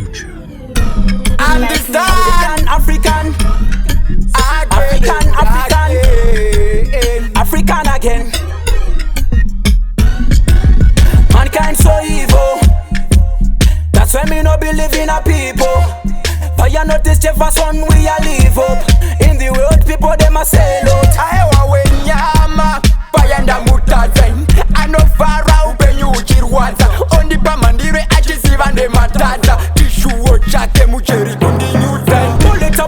future. Understand African again. Mankind so evil. That's why me no believe in a people. But you notice Jefferson we a live up. In the world people them a sell out. Aewa wenyama Payanda mutazen Ano farau penyu uchirwaza Ondi pamandire achisivande matata Kishuo chake mujeri kundi nyuzen. Bullet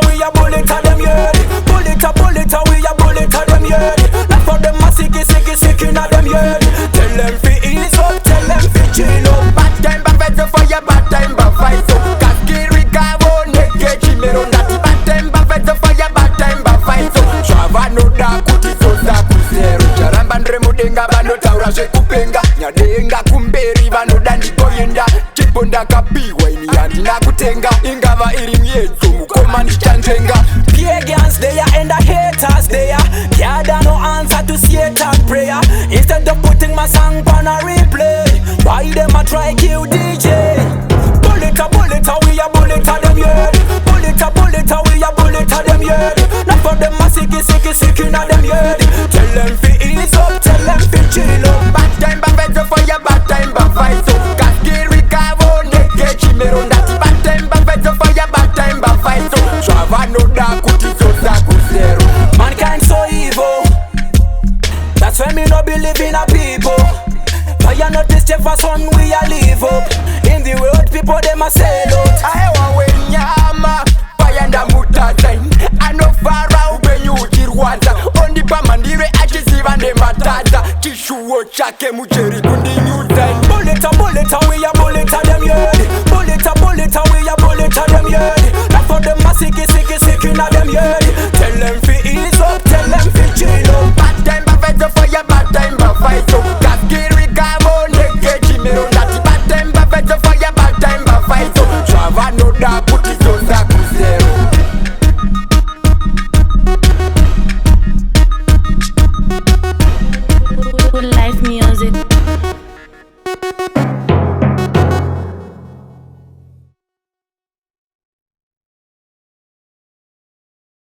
we a bullet a them yard. Bullet we a bullet a them yard. Not for them a sicky in a them yard. Tell them fi ease up, tell them fi chill up. Bad time bafezo for ya bad time bafaizo. Kaskiri kavo neke chimero ndati. Bad time bafezo for ya bad time bafaizo. Shava no da kutizo za kuzero. Charamba ndre mudenga bano taura shekupenga. Nyadenga kumberi bano dandi koyenda. Chiponda kapiwa ini yandi na kutenga. Ingava iri myezo mukoma ni chanjenga. Pagans there and the haters there. Gather no answer to Satan prayer. Instead of putting my song on a replay, why them a try kill DJ? Bullet we a bullet a them yard. Bullet we a bullet a them yard. Not for them a sicky in a them yard. Tell them fi ease up, tell them fi chill up. Bad time bafezo for ya bad time bafaizo. Kaskiri kavo neke chimero ndati. Bad time bafezo for ya bad time bafaizo. Shava no da kutizo za kuzero. Mankind so evil. That's why me no believe in a people. But you notice Jefferson we a live up. In the world people them a sell out. Aewa wenyama Payanda mutazen Ano farau penyu uchirwaza Ondi pamandire achisivande matata Kishuo chake mujeri kundi nyuzen. Bullet we a bullet a them yard. Bullet we a bullet a them yard. Not for them a sicky